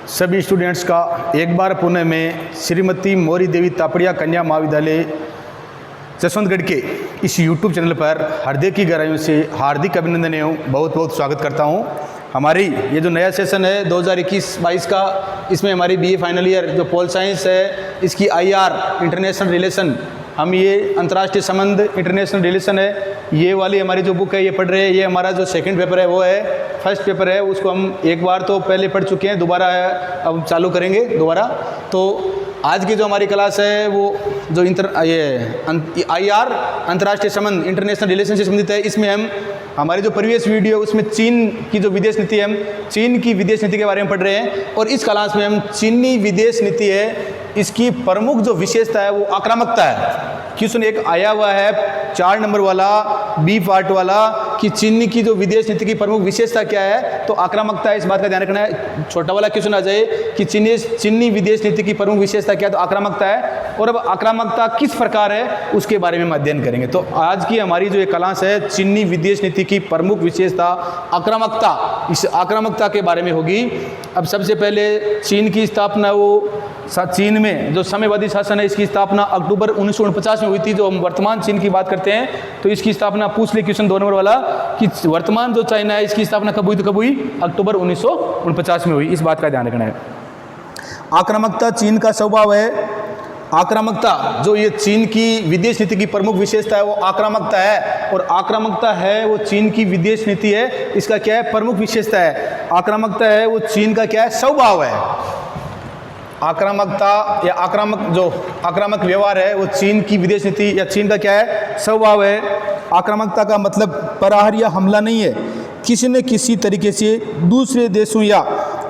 सभी स्टूडेंट्स का एक बार पुनः मैं श्रीमती मौरी देवी तापड़िया कन्या महाविद्यालय जसवंतगढ़ के इस YouTube चैनल पर हृदय की गहराइयों से हार्दिक अभिनंदन एवं बहुत बहुत स्वागत करता हूं। हमारी ये जो नया सेशन है 2021-22 का, इसमें हमारी BA फाइनल ईयर जो पोल साइंस है, इसकी IR इंटरनेशनल रिलेशन, हम ये अंतर्राष्ट्रीय संबंध इंटरनेशनल रिलेशन है, ये वाली हमारी जो बुक है ये पढ़ रहे हैं। ये हमारा जो सेकंड पेपर है वो है, फर्स्ट पेपर है उसको हम एक बार तो पहले पढ़ चुके हैं, दोबारा अब चालू करेंगे दोबारा। तो आज की जो हमारी क्लास है वो जो IR अंतर्राष्ट्रीय संबंध इंटरनेशनल रिलेशन से संबंधित है। इसमें हम हमारी जो प्रीवियस वीडियो उसमें चीन की जो विदेश नीति है, हम चीन की विदेश नीति के बारे में पढ़ रहे हैं, और इस क्लास में हम चीनी विदेश नीति है, इसकी प्रमुख जो विशेषता है वो आक्रामकता है। क्वेश्चन एक आया हुआ है 4 नंबर वाला B पार्ट वाला कि चीनी की जो विदेश नीति की प्रमुख विशेषता क्या है, तो आक्रामकता है, इस बात का ध्यान रखना है। छोटा वाला क्वेश्चन आ जाए कि चीनी विदेश नीति की प्रमुख विशेषता क्या है, तो आक्रामकता है। और अब आक्रामकता किस प्रकार है उसके बारे में हम अध्ययन करेंगे। तो आज की हमारी जो ये क्लास है चीनी विदेश नीति की प्रमुख विशेषता आक्रामकता, इस आक्रामकता के बारे में होगी। अब सबसे पहले चीन की स्थापना, वो चीन में जो साम्यवादी शासन है इसकी स्थापना अक्टूबर 1949 में हुई थी। जो हम वर्तमान चीन की बात करते हैं तो इसकी स्थापना पूछ ले क्वेश्चन 2 नंबर वाला कि वर्तमान जो चाइना है इसकी स्थापना कब हुई, तो कब हुई, अक्टूबर 1949 में हुई। इस बात का ध्यान रखना है। आक्रामकता चीन का स्वभाव है। आक्रामकता जो ये चीन की विदेश नीति की प्रमुख विशेषता है वो आक्रामकता है, और आक्रामकता है वो चीन की विदेश नीति है, इसका क्या है, प्रमुख विशेषता है। आक्रामकता है वो चीन का क्या है, स्वभाव है। आक्रामकता या आक्रामक व्यवहार है वो चीन की विदेश नीति या चीन का क्या है, स्वभाव है। आक्रामकता का मतलब प्रहार या हमला नहीं है, किसी न किसी तरीके से दूसरे देशों या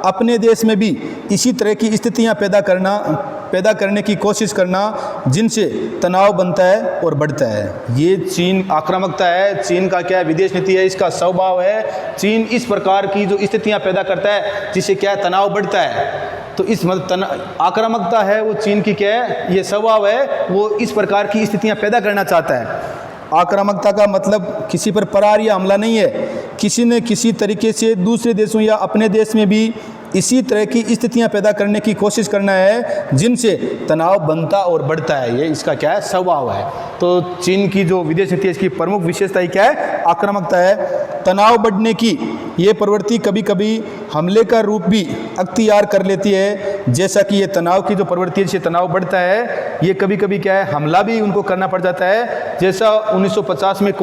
अपने देश में भी इसी तरह की स्थितियां पैदा करने की कोशिश करना जिनसे तनाव बनता है और बढ़ता है। ये चीन आक्रामकता है, चीन का क्या है, विदेश नीति है, इसका स्वभाव है। चीन इस प्रकार की जो स्थितियां पैदा करता है जिससे क्या है, तनाव बढ़ता है। तो इस आक्रामकता है वो चीन की क्या है, ये स्वभाव है, वो इस प्रकार की स्थितियां पैदा करना चाहता है। आक्रामकता का मतलब किसी पर प्रहार या हमला नहीं है, किसी न किसी तरीके से दूसरे देशों या अपने देश में भी इसी तरह की स्थितियां पैदा करने की कोशिश करना है जिनसे तनाव बनता और बढ़ता है। ये इसका क्या है, स्वभाव है। तो चीन की जो विदेश नीति है इसकी प्रमुख विशेषता ही क्या है, आक्रामकता है। तनाव बढ़ने की ये प्रवृत्ति कभी कभी हमले का रूप भी अख्तियार कर लेती है। जैसा कि ये तनाव की जो प्रवृत्ति है, जिससे तनाव बढ़ता है, ये कभी कभी क्या है, हमला भी उनको करना पड़ जाता है। जैसा 1950 में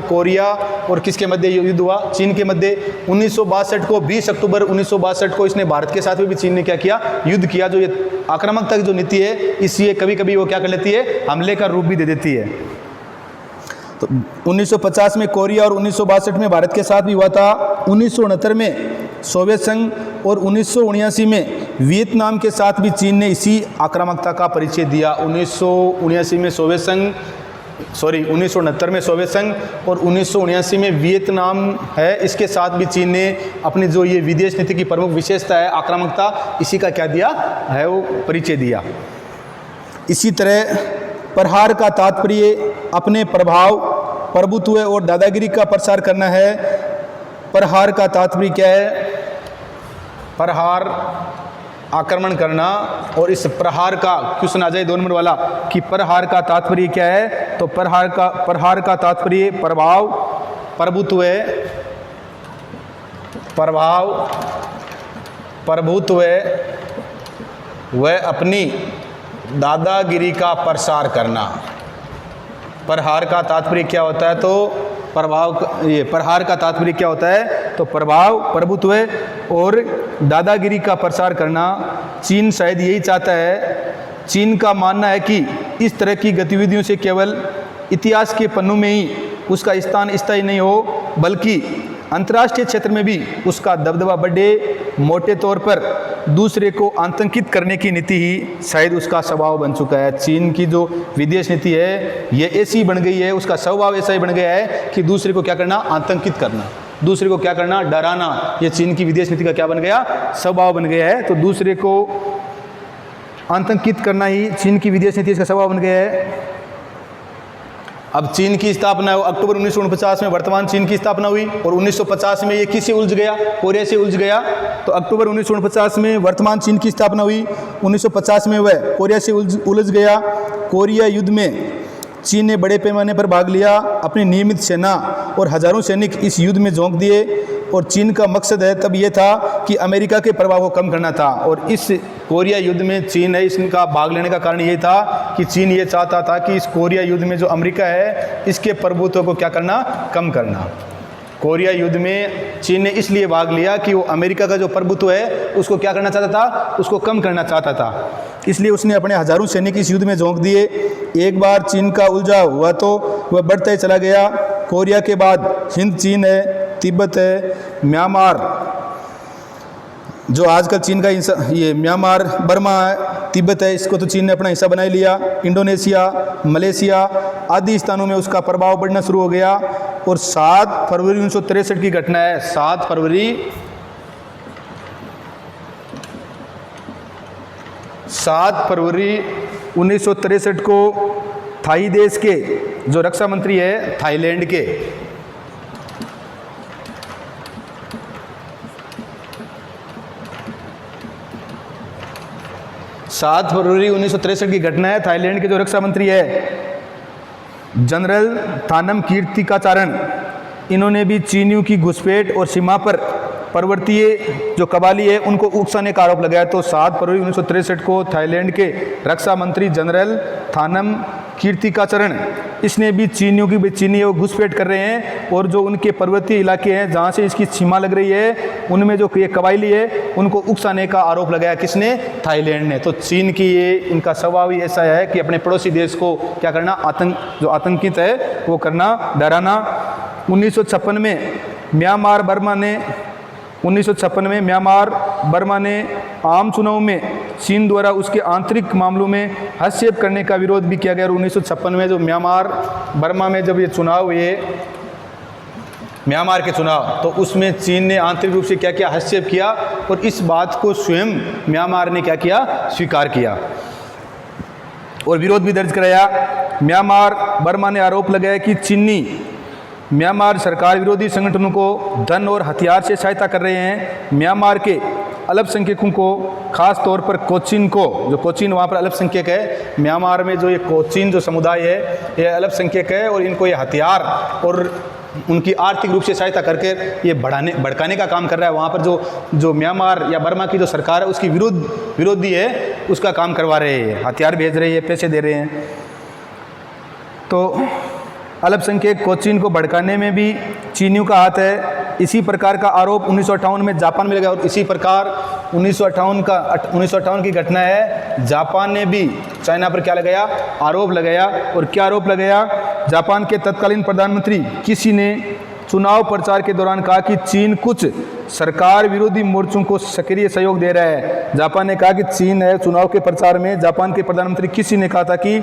कोरिया और किसके मध्य युद्ध हुआ, चीन के मध्य। 1962 को 20 अक्टूबर 1962 को इसने भारत के साथ में भी चीन ने क्या किया, युद्ध किया। जो ये आक्रामकता की जो नीति है, इसलिए कभी कभी वो क्या कर लेती है, हमले का रूप भी दे देती है। तो 1950 में कोरिया और 1962 में भारत के साथ भी हुआ था। 1969 में सोवियत संघ और 1979 में वियतनाम के साथ भी चीन ने इसी आक्रामकता का परिचय दिया। 1979 में सोवियत संघ, 1969 में सोवियत संघ और 1979 में वियतनाम है, इसके साथ भी चीन ने अपनी जो ये विदेश नीति की प्रमुख विशेषता है आक्रामकता, इसी का क्या दिया है, वो परिचय दिया। इसी तरह प्रहार का तात्पर्य अपने प्रभाव, प्रभुत्व और दादागिरी का प्रसार करना है। प्रहार का तात्पर्य क्या है, प्रहार आक्रमण करना, और इस प्रहार का क्वेश्चन आ जाए 2 नंबर वाला कि प्रहार का तात्पर्य क्या है, तो प्रहार का तात्पर्य प्रभाव, प्रभुत्व व अपनी दादागिरी का प्रसार करना। प्रहार का तात्पर्य क्या होता है, तो प्रहार का तात्पर्य क्या होता है, तो प्रभाव, प्रभुत्व और दादागिरी का प्रसार करना। चीन शायद यही चाहता है। चीन का मानना है कि इस तरह की गतिविधियों से केवल इतिहास के पन्नों में ही उसका स्थान स्थायी नहीं हो, बल्कि अंतर्राष्ट्रीय क्षेत्र में भी उसका दबदबा बढ़े। मोटे तौर पर दूसरे को आतंकित करने की नीति ही शायद उसका स्वभाव बन चुका है। चीन की जो विदेश नीति है ये ऐसी बन गई है, उसका स्वभाव ऐसा ही बन गया है कि दूसरे को क्या करना, आतंकित करना, दूसरे को क्या करना, डराना। ये चीन की विदेश नीति का क्या बन गया, स्वभाव बन गया है। तो दूसरे को आतंकित करना ही चीन की विदेश नीति इसका स्वभाव बन गया है। अब चीन की स्थापना अक्टूबर 1949 में वर्तमान चीन की स्थापना हुई और 1950 में ये किससे उलझ गया, कोरिया से उलझ गया। तो अक्टूबर 1949 में वर्तमान चीन की स्थापना हुई, 1950 में वह कोरिया से उलझ गया। कोरिया युद्ध में चीन ने बड़े पैमाने पर भाग लिया, अपनी नियमित सेना और हजारों सैनिक इस युद्ध में झोंक दिए और चीन का मकसद है तब ये था कि अमेरिका के प्रभाव को कम करना था। और इस कोरिया युद्ध में चीन है इसका भाग लेने का कारण ये था कि चीन ये चाहता था कि इस कोरिया युद्ध में जो अमेरिका है इसके प्रभुत्व को क्या करना, कम करना। कोरिया युद्ध में चीन ने इसलिए भाग लिया कि वो अमेरिका का जो प्रभुत्व है उसको क्या करना चाहता था, उसको कम करना चाहता था। इसलिए उसने अपने हजारों सैनिक इस युद्ध में झोंक दिए। एक बार चीन का उलझा हुआ तो वह बढ़ता ही चला गया। कोरिया के बाद हिंद चीन है, तिब्बत है, म्यांमार जो आजकल चीन का हिस्सा, ये म्यांमार बर्मा है, तिब्बत है, इसको तो चीन ने अपना हिस्सा बना ही लिया। इंडोनेशिया, मलेशिया आदि स्थानों में उसका प्रभाव बढ़ना शुरू हो गया। और 7 फरवरी 1963 की घटना है। 7 फरवरी 1963 को थाई देश के जो रक्षा मंत्री है थाईलैंड के, सात फरवरी 1963 की घटना है। थाईलैंड के जो रक्षा मंत्री है जनरल थानम कीर्तिकाचारण, इन्होंने भी चीनियों की घुसपैठ और सीमा पर पर्वतीय जो कबाली है उनको उकसाने का आरोप लगाया। तो 7 फरवरी 1963 को थाईलैंड के रक्षा मंत्री जनरल थानम कीर्तिकाचरण, इसने भी चीनियों की चीनी वो घुसपैठ कर रहे हैं और जो उनके पर्वतीय इलाके हैं जहाँ से इसकी सीमा लग रही है उनमें जो ये कबायली है उनको उकसाने का आरोप लगाया। किसने? थाईलैंड ने। तो चीन की ये इनका स्वभाव ही ऐसा है कि अपने पड़ोसी देश को क्या करना, जो आतंकित है वो करना, डराना। 1956 में म्यांमार बर्मा ने आम चुनाव में चीन द्वारा उसके आंतरिक मामलों में हस्तक्षेप करने का विरोध भी किया गया। और 1956 में जो म्यांमार बर्मा में जब ये चुनाव हुए, म्यांमार के चुनाव, तो उसमें चीन ने आंतरिक रूप से क्या किया, हस्तक्षेप किया। और इस बात को स्वयं म्यांमार ने क्या किया, स्वीकार किया और विरोध भी दर्ज कराया। म्यांमार बर्मा ने आरोप लगाया कि चीनी म्यांमार सरकार विरोधी संगठनों को धन और हथियार से सहायता कर रहे हैं। म्यांमार के अल्पसंख्यकों को, खास तौर पर कोचिन को, जो कोचिन वहाँ पर अल्पसंख्यक है, म्यांमार में जो ये कोचिन जो समुदाय है ये अल्पसंख्यक है और इनको ये हथियार और उनकी आर्थिक रूप से सहायता करके ये भड़काने का काम कर रहा है। वहाँ पर जो म्यांमार या बर्मा की जो सरकार है उसकी विरोधी है, उसका काम करवा रहे हैं, हथियार भेज रहे हैं, पैसे दे रहे हैं। तो अल्पसंख्यक कोचिन को भड़काने में भी चीनियों का हाथ है। इसी प्रकार का आरोप 1958 में जापान में लगा और इसी प्रकार 1958 की घटना है, जापान ने भी चाइना पर क्या लगाया, आरोप लगाया। और क्या आरोप लगाया? जापान के तत्कालीन प्रधानमंत्री किसी ने चुनाव प्रचार के दौरान कहा कि चीन कुछ सरकार विरोधी मोर्चों को सक्रिय सहयोग दे रहा है। जापान ने कहा कि चीन है, चुनाव के प्रचार में जापान के प्रधानमंत्री किसी ने कहा था कि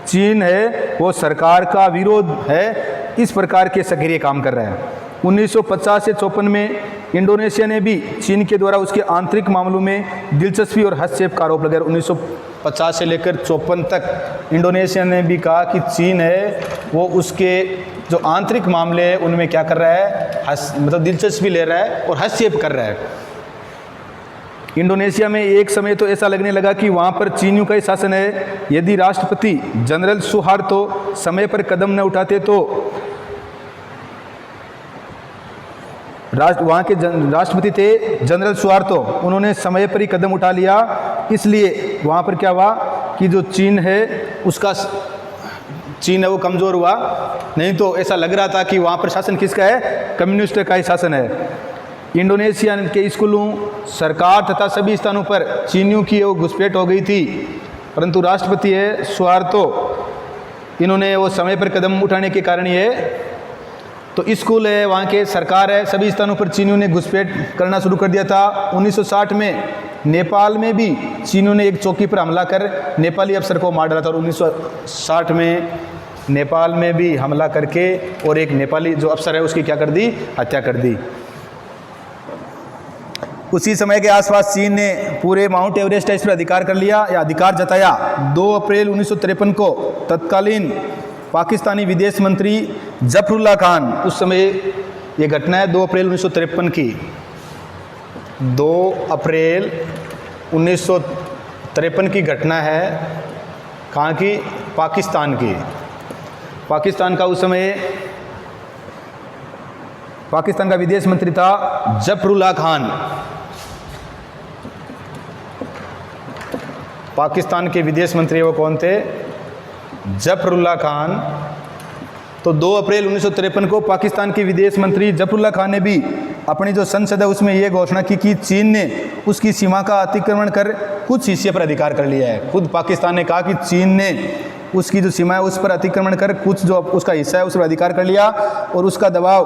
चीन है वो सरकार का विरोध है, इस प्रकार के सक्रिय काम कर रहा है। 1950 से 54 में इंडोनेशिया ने भी चीन के द्वारा उसके आंतरिक मामलों में दिलचस्पी और हस्तक्षेप का आरोप लगाया। 1950 से लेकर 54 तक इंडोनेशिया ने भी कहा कि चीन है वो उसके जो आंतरिक मामले हैं उनमें क्या कर रहा है, मतलब दिलचस्पी ले रहा है और हस्तक्षेप कर रहा है। इंडोनेशिया में एक समय तो ऐसा लगने लगा कि वहाँ पर चीनियों का ही शासन है। यदि राष्ट्रपति जनरल सुहार्तो समय पर कदम न उठाते तो वहाँ के राष्ट्रपति थे जनरल सुहार्तो, उन्होंने समय पर ही कदम उठा लिया। इसलिए वहाँ पर क्या हुआ कि जो चीन है वो कमज़ोर हुआ। नहीं तो ऐसा लग रहा था कि वहाँ पर शासन किसका है, कम्युनिस्ट का ही शासन है। इंडोनेशिया के स्कूलों, सरकार तथा सभी स्थानों पर चीनियों की वो घुसपैठ हो गई थी, परंतु राष्ट्रपति है सुहार्तो, इन्होंने वो समय पर कदम उठाने के कारण ये तो स्कूल है, वहाँ के सरकार है, सभी स्थानों पर चीनियों ने घुसपैठ करना शुरू कर दिया था। 1960 में नेपाल में भी चीनियों ने एक चौकी पर हमला कर नेपाली अफसर को मार डाला था। और 1960 में नेपाल में भी हमला करके और एक नेपाली जो अफसर है उसकी क्या कर दी, हत्या कर दी। उसी समय के आसपास चीन ने पूरे माउंट एवरेस्ट इस पर अधिकार कर लिया या अधिकार जताया। 2 अप्रैल 1953 को तत्कालीन पाकिस्तानी विदेश मंत्री जफरुल्लाह खान, उस समय ये घटना है 2 अप्रैल 1953 की, 2 अप्रैल 1953 की घटना है। कहाँ की? पाकिस्तान की। पाकिस्तान का उस समय पाकिस्तान का विदेश मंत्री था जफरुल्लाह खान। पाकिस्तान के विदेश मंत्री वो कौन थे? जफरुल्लाह खान। तो 2 अप्रैल 1953 को पाकिस्तान के विदेश मंत्री जफरुल्लाह खान ने भी अपनी जो संसद है उसमें ये घोषणा की कि चीन ने उसकी सीमा का अतिक्रमण कर कुछ हिस्से पर अधिकार कर लिया है। खुद पाकिस्तान ने कहा कि चीन ने उसकी जो सीमा है उस पर अतिक्रमण कर कुछ जो उसका हिस्सा है उस पर अधिकार कर लिया, और उसका दबाव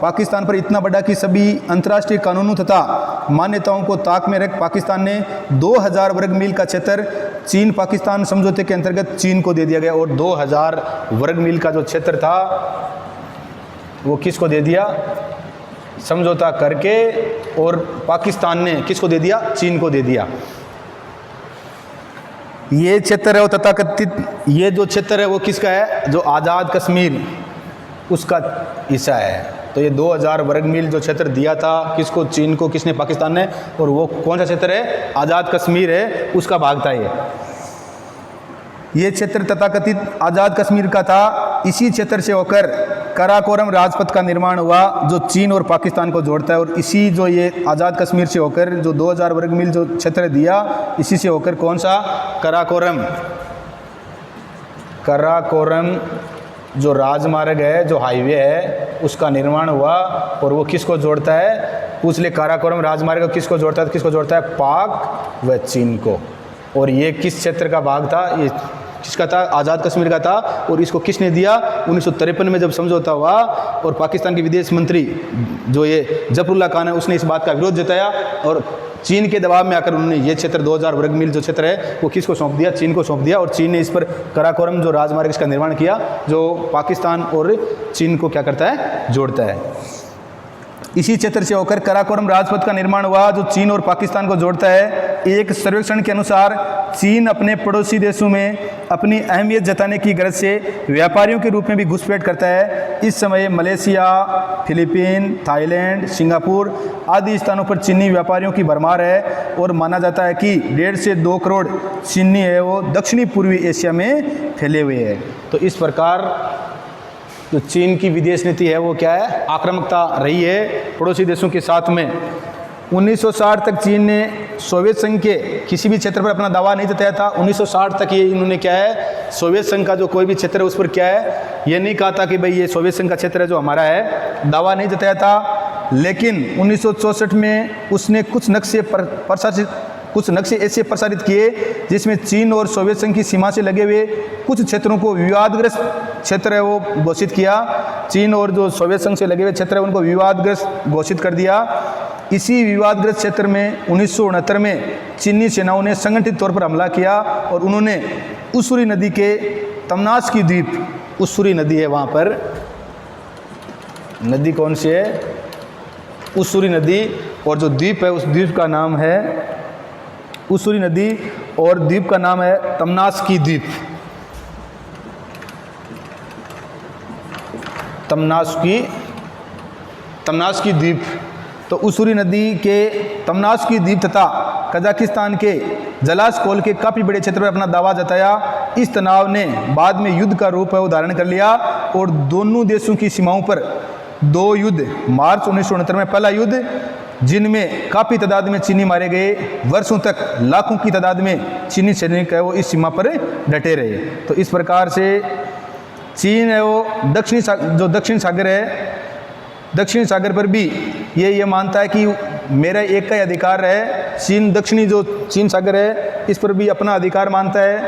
पाकिस्तान पर इतना बड़ा कि सभी अंतर्राष्ट्रीय कानूनों तथा मान्यताओं को ताक में रख पाकिस्तान ने 2000 वर्ग मील का क्षेत्र चीन पाकिस्तान समझौते के अंतर्गत चीन को दे दिया गया। और 2000 वर्ग मील का जो क्षेत्र था वो किसको दे दिया? समझौता करके, और पाकिस्तान ने किसको दे दिया? चीन को दे दिया। ये क्षेत्र है वो तथाकथित, ये जो क्षेत्र है वो किसका है? जो आज़ाद कश्मीर उसका हिस्सा है। तो ये 2000 वर्ग मील जो क्षेत्र दिया था किसको? चीन को। किसने? पाकिस्तान ने। और वो कौन सा क्षेत्र है? आज़ाद कश्मीर है, उसका भाग था ये क्षेत्र तथाकथित आज़ाद कश्मीर का था। इसी क्षेत्र से होकर कराकोरम राजपथ का निर्माण हुआ जो चीन और पाकिस्तान को जोड़ता है। और इसी जो ये आज़ाद कश्मीर से होकर जो 2000 वर्ग मील जो क्षेत्र दिया, इसी से होकर कौन सा? कराकोरम जो राजमार्ग है, जो हाईवे है, उसका निर्माण हुआ। और वो किसको जोड़ता है? पूछ ले, काराकोरम राजमार्ग किसको जोड़ता है? किसको जोड़ता है? पाक व चीन को। और ये किस क्षेत्र का भाग था? ये किसका था? आज़ाद कश्मीर का था। और इसको किसने दिया? 1953 में जब समझौता हुआ और पाकिस्तान के विदेश मंत्री जो ये जफरुल्लाह खान है उसने इस बात का विरोध जताया, और चीन के दबाव में आकर उन्होंने ये क्षेत्र 2000 वर्ग मील जो क्षेत्र है वो किसको सौंप दिया? चीन को सौंप दिया। और चीन ने इस पर कराकोरम जो राजमार्ग इसका निर्माण किया, जो पाकिस्तान और चीन को क्या करता है? जोड़ता है। इसी क्षेत्र से होकर कराकोरम राजपथ का निर्माण हुआ जो चीन और पाकिस्तान को जोड़ता है। एक सर्वेक्षण के अनुसार चीन अपने पड़ोसी देशों में अपनी अहमियत जताने की गरज से व्यापारियों के रूप में भी घुसपैठ करता है। इस समय मलेशिया, फिलीपीन, थाईलैंड, सिंगापुर आदि स्थानों पर चीनी व्यापारियों की भरमार है, और माना जाता है कि 1.5 से 2 करोड़ चीनी है वो दक्षिणी पूर्वी एशिया में फैले हुए हैं। तो इस प्रकार जो चीन की विदेश नीति है वो क्या है? आक्रामकता रही है पड़ोसी देशों के साथ में। 1960 तक चीन ने सोवियत संघ के किसी भी क्षेत्र पर अपना दावा नहीं जताया था। 1960 तक ये इन्होंने क्या है? सोवियत संघ का जो कोई भी क्षेत्र है उस पर क्या है? ये नहीं कहा था कि भाई ये सोवियत संघ का क्षेत्र है जो हमारा है, दावा नहीं जताया था। लेकिन 1964 में उसने कुछ नक्शे ऐसे प्रसारित किए जिसमें चीन और सोवियत संघ की सीमा से लगे हुए कुछ क्षेत्रों को विवादग्रस्त क्षेत्र है वो घोषित किया। चीन और जो सोवियत संघ से लगे हुए क्षेत्र है उनको विवादग्रस्त घोषित कर दिया। इसी विवादग्रस्त क्षेत्र में 1969 में चीनी सेनाओं ने संगठित तौर पर हमला किया, और उन्होंने उस्सूरी नदी के तमनास्की द्वीप, उस्सूरी नदी है वहाँ पर, नदी कौन सी है? उस्सूरी नदी, और जो द्वीप है उस द्वीप का नाम है उस्सूरी नदी, और द्वीप का नाम है तमनास्की द्वीप। तमनास्की द्वीप। तो उस्सूरी नदी के तमनास्की द्वीप तथा कजाकिस्तान के जलाशकोल के काफ़ी बड़े क्षेत्र पर अपना दावा जताया। इस तनाव ने बाद में युद्ध का रूप है धारण कर लिया, और दोनों देशों की सीमाओं पर 2 युद्ध, मार्च 1969 में पहला युद्ध जिनमें काफ़ी तादाद में चीनी मारे गए, वर्षों तक लाखों की तादाद में चीनी सैनिक है वो इस सीमा पर डटे रहे। तो इस प्रकार से चीन है वो दक्षिण सागर है, दक्षिण सागर पर भी ये मानता है कि मेरा एक का ही अधिकार है। चीन दक्षिणी जो चीन सागर है इस पर भी अपना अधिकार मानता है।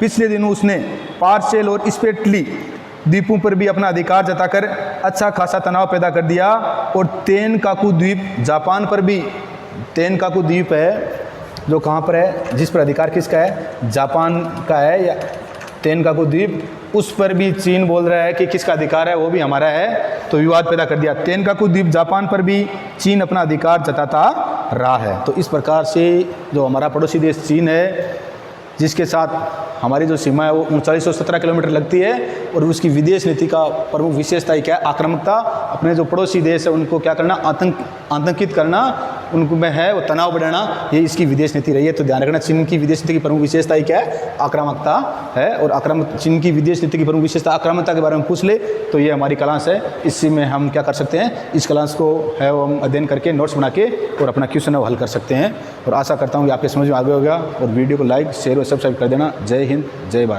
पिछले दिनों उसने पार्सेल और स्पेटली द्वीपों पर भी अपना अधिकार जताकर अच्छा खासा तनाव पैदा कर दिया। और तेनकाकू द्वीप, जापान पर भी तेनकाकू द्वीप है जो कहाँ पर है, जिस पर अधिकार किसका है? जापान का है, या तेनकाकू द्वीप, उस पर भी चीन बोल रहा है कि किसका अधिकार है, वो भी हमारा है। तो विवाद पैदा कर दिया। तेनकाकू द्वीप जापान पर भी चीन अपना अधिकार जताता रहा है। तो इस प्रकार से जो हमारा पड़ोसी देश चीन है, जिसके साथ हमारी जो सीमा है वो 3917 किलोमीटर लगती है। और उसकी विदेश नीति का प्रमुख विशेषता ही क्या है? आक्रामकता। अपने जो पड़ोसी देश है उनको क्या करना? आतंकित करना, उनको में है वो तनाव बढ़ाना, ये इसकी विदेश नीति रही है। तो ध्यान रखना, चीन की विदेश नीति की प्रमुख विशेषता ही क्या है? आक्रामकता है। और चीन की विदेश नीति की प्रमुख विशेषता आक्रामकता के बारे में पूछ ले तो ये हमारी क्लास है। इसी में हम क्या कर सकते हैं? इस क्लास को है वो हम अध्ययन करके नोट्स बना के और अपना क्वेश्चन है वो हल कर सकते हैं। और आशा करता हूँ कि आपके समझ में आ गया होगा। और वीडियो को लाइक, शेयर और सब्सक्राइब कर देना। जय हिंद, जय भारत।